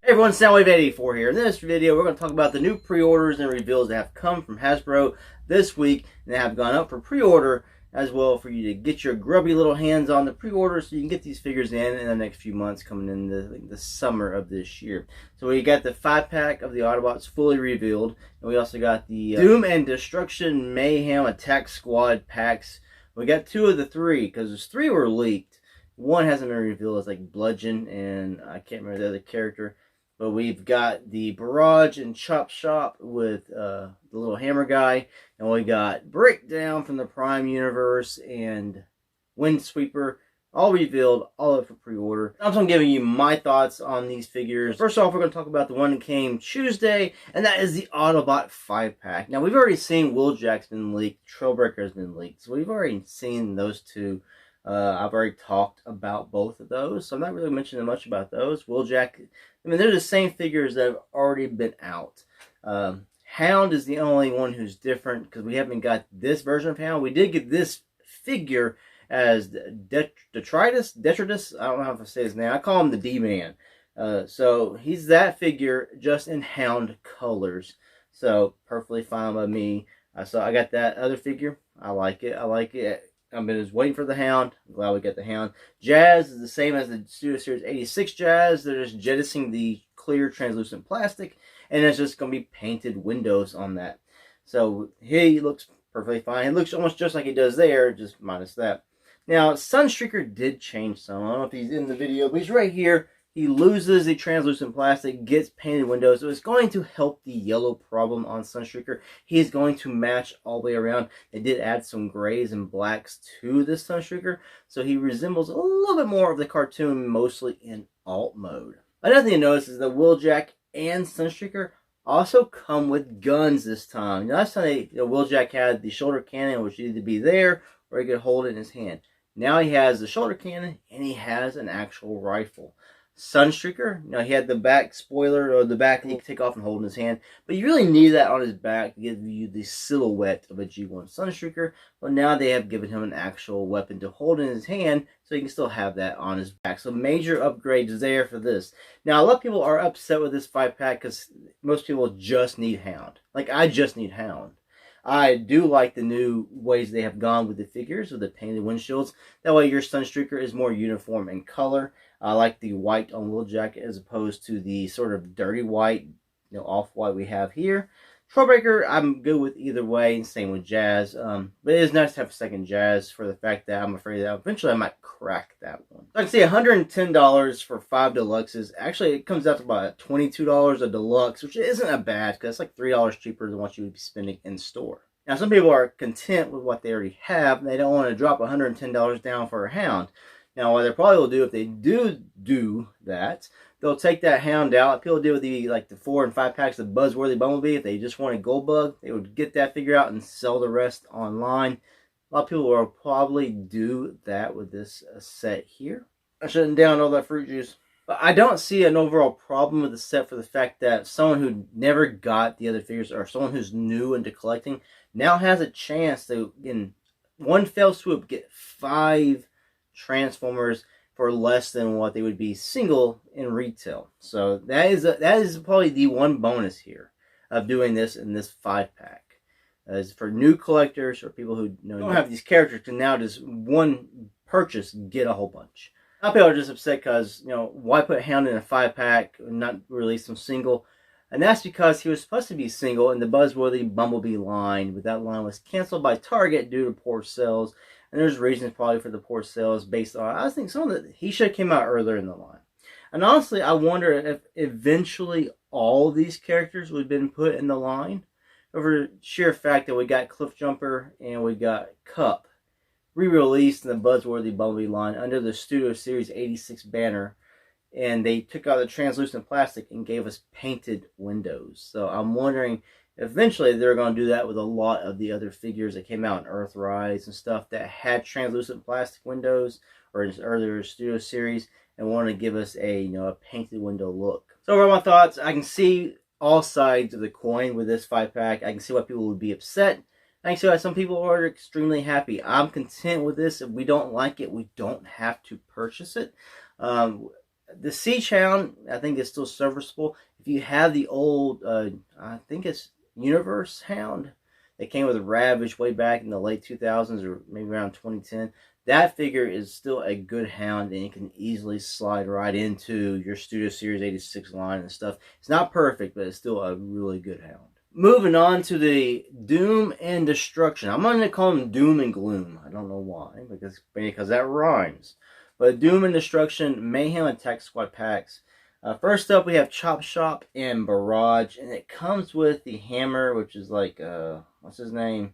Hey everyone, Soundwave84 here. In this video, we're going to talk about the new pre-orders and reveals that have come from Hasbro this week and that have gone up for pre-order, as well for you to get your grubby little hands on the pre-order so you can get these figures in the next few months coming in the summer of this year. So we got the 5-pack of the Autobots fully revealed, and we also got the Doom and Destruction Mayhem Attack Squad packs. We got 2 of the 3 because 3 were leaked. One hasn't been revealed as like Bludgeon, and I can't remember the other character. But we've got the Barrage and Chop Shop with the little hammer guy. And we got Breakdown from the Prime Universe and Windsweeper. All revealed, all up for pre-order. I'm just giving you my thoughts on these figures. First off, we're going to talk about the one that came Tuesday, and that is the Autobot 5-pack. Now, we've already seen Wheeljack's been leaked. Trailbreaker has been leaked. So we've already seen those two. I've already talked about both of those, so I'm not really mentioning much about those. Wheeljack, I mean, they're the same figures that have already been out. Hound is the only one who's different because we haven't got this version of Hound. We did get this figure as Detritus. I don't know how to say his name. I call him the D-Man. So he's that figure just in Hound colors. So perfectly fine by me. So I got that other figure. I like it. I've been just waiting for the Hound. I'm glad we got the Hound. Jazz is the same as the Studio Series 86 Jazz. They're just jettisoning the clear translucent plastic, and it's just going to be painted windows on that. So he looks perfectly fine. It looks almost just like he does there, just minus that. Now, Sunstreaker did change some. I don't know if he's in the video, but he's right here. He loses the translucent plastic, gets painted windows. So it's going to help the yellow problem on Sunstreaker. He is going to match all the way around. They did add some grays and blacks to this Sunstreaker, so he resembles a little bit more of the cartoon, mostly in alt mode. Another thing to notice is that Wheeljack and Sunstreaker also come with guns this time. Last time Wheeljack had the shoulder cannon, which needed to be there, or he could hold it in his hand. Now he has the shoulder cannon, and he has an actual rifle. Sunstreaker, he had the back spoiler, or the back that he could take off and hold in his hand, but you really need that on his back to give you the silhouette of a G1 Sunstreaker. But now they have given him an actual weapon to hold in his hand, so he can still have that on his back. So major upgrades there for this. Now, a lot of people are upset with this 5-pack because most people just need Hound. Like, I just need Hound. I do like the new ways they have gone with the figures, with the painted windshields. That way your Sunstreaker is more uniform in color. I like the white on Wheeljack as opposed to the sort of dirty white, off-white we have here. Trailbreaker, I'm good with either way, and same with Jazz. But it is nice to have a second Jazz for the fact that I'm afraid that eventually I might crack that one. I can see $110 for 5 deluxes. Actually, it comes out to about $22 a deluxe, which isn't a bad, because it's like $3 cheaper than what you would be spending in store. Now, some people are content with what they already have, and they don't want to drop $110 down for a Hound. Now, what they probably will do, if they do that, they'll take that Hound out. Like people do with the 4 and 5 packs of Buzzworthy Bumblebee. If they just wanted Goldbug, they would get that figure out and sell the rest online. A lot of people will probably do that with this set here. I shouldn't down all that fruit juice. But I don't see an overall problem with the set for the fact that someone who never got the other figures, or someone who's new into collecting, now has a chance to, in one fell swoop, get 5 Transformers for less than what they would be single in retail. So that is probably the one bonus here of doing this in this 5-pack. As for new collectors or people who don't have these characters, can now just one purchase get a whole bunch. Now people are just upset because why put Hound in a 5-pack and not release them single? And that's because he was supposed to be single in the Buzzworthy Bumblebee line, but that line was canceled by Target due to poor sales. And there's reasons probably for the poor sales based on, I think some of that he should have came out earlier in the line. And honestly, I wonder if eventually all these characters would have been put in the line over sheer fact that we got Cliffjumper and we got Cup re-released in the Buzzworthy Bumblebee line under the Studio Series 86 banner. And they took out the translucent plastic and gave us painted windows. So I'm wondering, eventually they're going to do that with a lot of the other figures that came out in Earthrise and stuff that had translucent plastic windows, or in earlier Studio Series, and want to give us a a painted window look. So overall, my thoughts: I can see all sides of the coin with this 5-pack. I can see why people would be upset. I can see why some people are extremely happy. I'm content with this. If we don't like it, we don't have to purchase it. The Siege Hound, I think, is still serviceable. If you have the old, I think it's Universe Hound that came with Ravage way back in the late 2000s or maybe around 2010, that figure is still a good hound, and it can easily slide right into your Studio Series 86 line and stuff. It's not perfect, but it's still a really good hound. Moving on to the Doom and Destruction. I'm going to call them Doom and Gloom. I don't know why, because that rhymes. But Doom and Destruction Mayhem Attack Squad packs. First up, we have Chop Shop and Barrage, and it comes with the hammer, which is like, what's his name?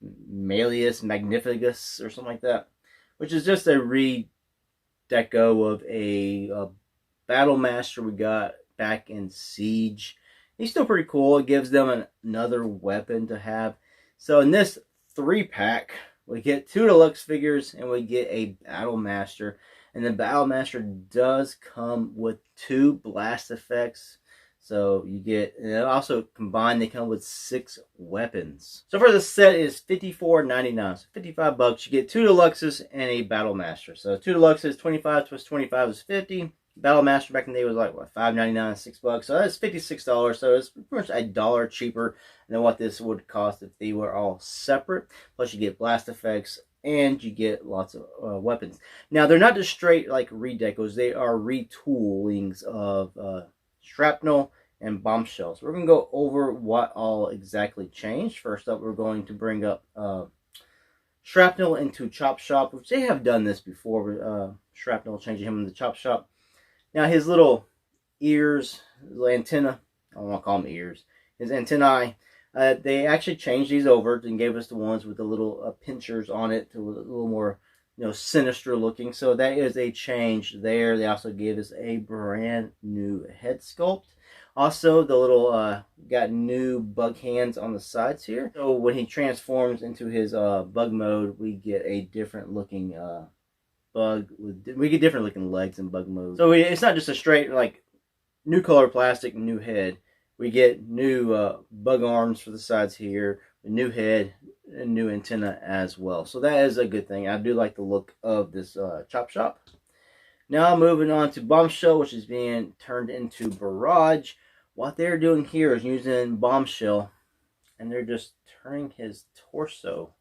Malleus Magnificus or something like that, which is just a redeco of a Battle Master we got back in Siege. He's still pretty cool. It gives them another weapon to have. So in this 3-pack, we get 2 deluxe figures and we get a Battle Master. And the Battle Master does come with 2 blast effects. So you get, and also combined, they come with 6 weapons. So for the set is $54.99. So $55. You get 2 deluxes and a Battle Master. So 2 deluxes, 25 plus 25 is 50. Battle Master back in the day was like, what, $5.99, $6. So that's $56. So it's pretty much $1 cheaper than what this would cost if they were all separate. Plus you get blast effects and you get lots of weapons. Now they're not just straight like redecos. They are retoolings of Shrapnel and Bombshell. So we're going to go over what all exactly changed. First up, we're going to bring up Shrapnel into Chop Shop, which they have done this before. Shrapnel changing him into Chop Shop. Now his little ears, his antenna, I don't want to call them ears, his antennae, they actually changed these over and gave us the ones with the little pinchers on it to a little more, sinister looking. So that is a change there. They also gave us a brand new head sculpt. Also, the little, got new bug hands on the sides here. So when he transforms into his bug mode, we get a different looking bug. We get different looking legs in bug mode. So it's not just a straight, like, new color plastic, new head. We get new bug arms for the sides here, a new head, and new antenna as well. So that is a good thing. I do like the look of this Chop Shop. Now moving on to Bombshell, which is being turned into Barrage. What they're doing here is using Bombshell, and they're just turning his torso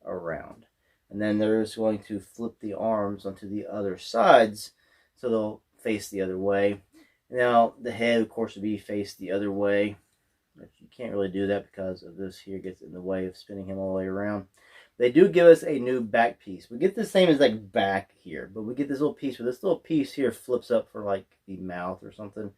around. And then they're just going to flip the arms onto the other sides, so they'll face the other way. Now, the head, of course, would be faced the other way. But you can't really do that because of this here gets in the way of spinning him all the way around. They do give us a new back piece. We get the same as like back here, but we get this little piece where this little piece here flips up for like the mouth or something.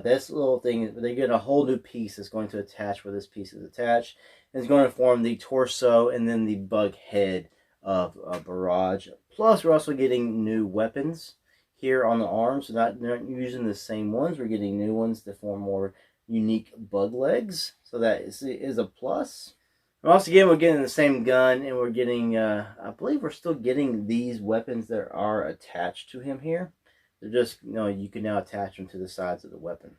This little thing, they get a whole new piece that's going to attach where this piece is attached. It's going to form the torso and then the bug head of Barrage. Plus, we're also getting new weapons here on the arms. So they're not using the same ones. We're getting new ones that form more unique bug legs. So that is a plus. And also, again, we're getting the same gun, and we're getting, I believe we're still getting these weapons that are attached to him here. They're just, you can now attach them to the sides of the weapon.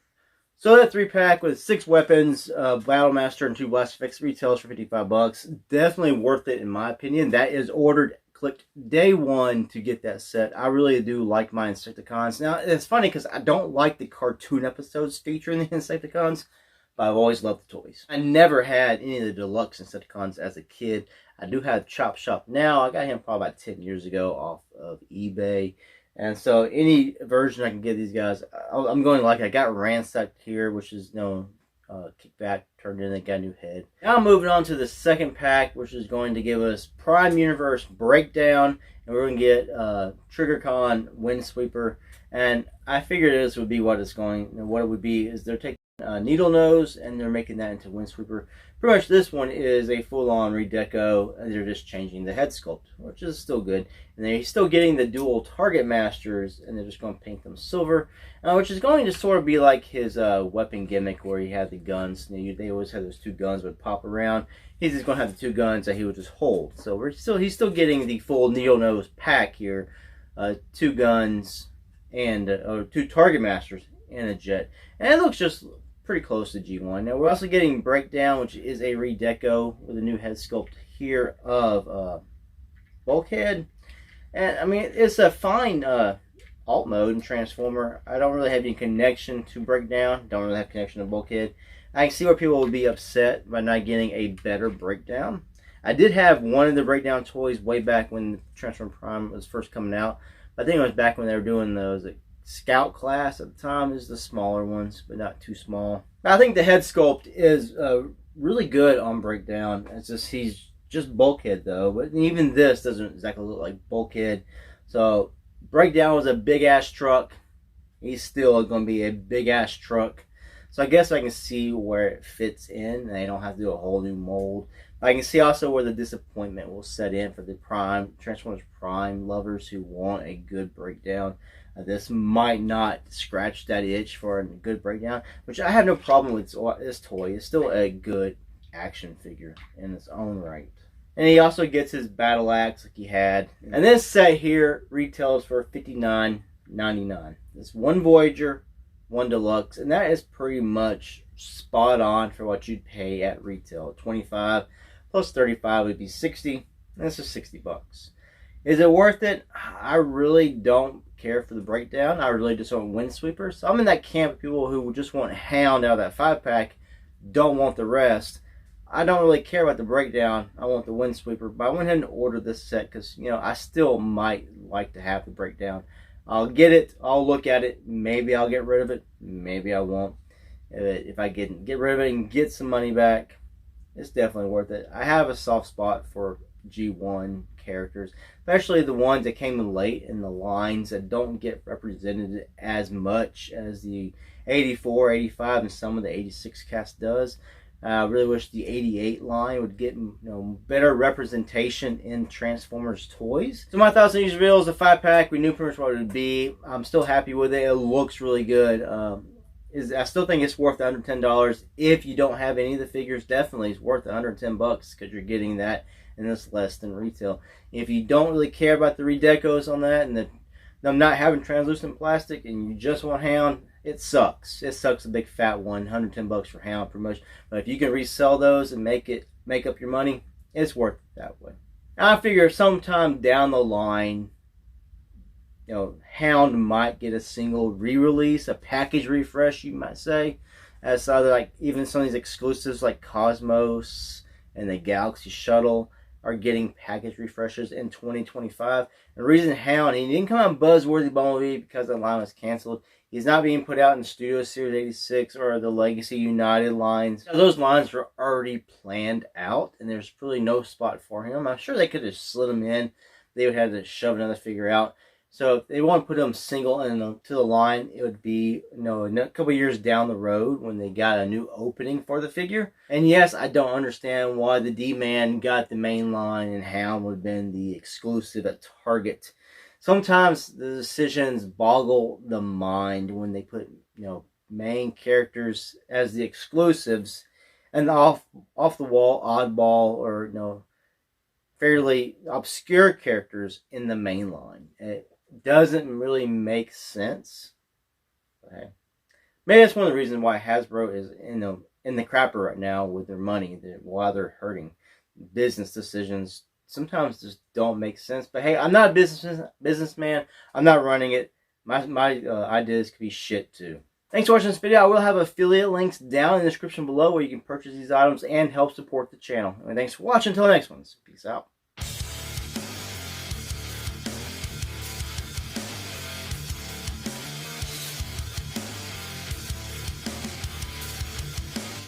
So that 3-pack with 6 weapons, Battle Master and 2 blast effects retails for $55. Definitely worth it in my opinion. That is ordered, clicked day 1 to get that set. I really do like my Insecticons. Now, it's funny because I don't like the cartoon episodes featuring the Insecticons, but I've always loved the toys. I never had any of the deluxe Insecticons as a kid. I do have Chop Shop now. I got him probably about 10 years ago off of eBay. And so any version I can get these guys, I'm going to like it. I got Ransacked here, which is, kickback, turned in, they got a new head. Now moving on to the 2nd pack, which is going to give us Prime Universe Breakdown. And we're going to get TriggerCon Windsweeper. And I figured this would be what it would be is they're taking Needle Nose and they're making that into Windsweeper. Pretty much this one is a full-on redeco, and they're just changing the head sculpt, which is still good. And they're still getting the dual target masters, and they're just going to paint them silver, which is going to sort of be like his weapon gimmick where he had the guns. They always had those 2 guns that would pop around. He's just going to have the 2 guns that he would just hold. So he's still getting the full Needle Nose pack here, 2 guns and 2 target masters and a jet, and it looks just pretty close to G1. Now we're also getting Breakdown, which is a redeco with a new head sculpt here of Bulkhead. And I mean, it's a fine alt mode and transformer. I don't really have any connection to breakdown. Don't really have connection to bulkhead. I can see where people would be upset by not getting a better breakdown. I did have one of the breakdown toys way back when Transformer Prime was first coming out. I think it was back when they were doing those Scout class at the time. Is the smaller ones, but not too small. I think the head sculpt is really good on breakdown. It's just he's just bulkhead though, but even this doesn't exactly look like bulkhead. So breakdown was a big ass truck. He's still going to be a big ass truck. So I guess I can see where it fits in, and I don't have to do a whole new mold. I can see also where the disappointment will set in for the Transformers Prime lovers who want a good breakdown. This might not scratch that itch for a good breakdown, which I have no problem with. This toy is still a good action figure in its own right. And he also gets his battle axe like he had. And this set here retails for $59.99. It's one Voyager, one Deluxe, and that is pretty much spot on for what you'd pay at retail. 25 plus 35 would be 60. And this is 60 bucks. Is it worth it? I really don't care for the breakdown. I really just want Windsweeper. So I'm in that camp of people who just want Hound out of that 5-pack, don't want the rest. I don't really care about the breakdown. I want the Windsweeper, but I went ahead and ordered this set because, you know, I still might like to have the breakdown. I'll get it. I'll look at it. Maybe I'll get rid of it. Maybe I won't. If I get rid of it and get some money back, it's definitely worth it. I have a soft spot for G1 characters, especially the ones that came in late in the lines that don't get represented as much as the 84, 85, and some of the 86 cast does. I really wish the 88 line would get, you know, better representation in Transformers toys. So my thoughts on these reveals, the 5-pack, we knew pretty much what it would be. I'm still happy with it. It looks really good. I still think it's worth under $10. If you don't have any of the figures, definitely it's worth under 10 bucks because you're getting that, and it's less than retail. If you don't really care about the redecos on that and them not having translucent plastic and you just want Hound, it sucks. It sucks a big fat one. 110 bucks for Hound pretty much. But if you can resell those and make up your money, it's worth it that way. I figure sometime down the line, you know, Hound might get a single re-release, a package refresh, you might say. As other, like, even some of these exclusives like Cosmos and the Galaxy Shuttle are getting package refreshes in 2025. And the reason Hound, he didn't come out Buzzworthy Bumblebee because the line was canceled. He's not being put out in Studio Series 86 or the Legacy United lines. Those lines were already planned out, and there's really no spot for him. I'm sure they could have slid him in. They would have to shove another figure out. So if they want to put him single to the line, it would be, you know, a couple years down the road when they got a new opening for the figure. And yes, I don't understand why the D-Man got the main line and Hound would have been the exclusive at Target. Sometimes the decisions boggle the mind when they put, you know, main characters as the exclusives and off the wall oddball or, you know, fairly obscure characters in the main line. It doesn't really make sense. Okay. Maybe that's one of the reasons why Hasbro is in the crapper right now with their money, while they're hurting. Business decisions sometimes just don't make sense. But hey, I'm not a businessman. I'm not running it. My ideas could be shit too. Thanks for watching this video. I will have affiliate links down in the description below where you can purchase these items and help support the channel. And thanks for watching. Until the next ones. Peace out.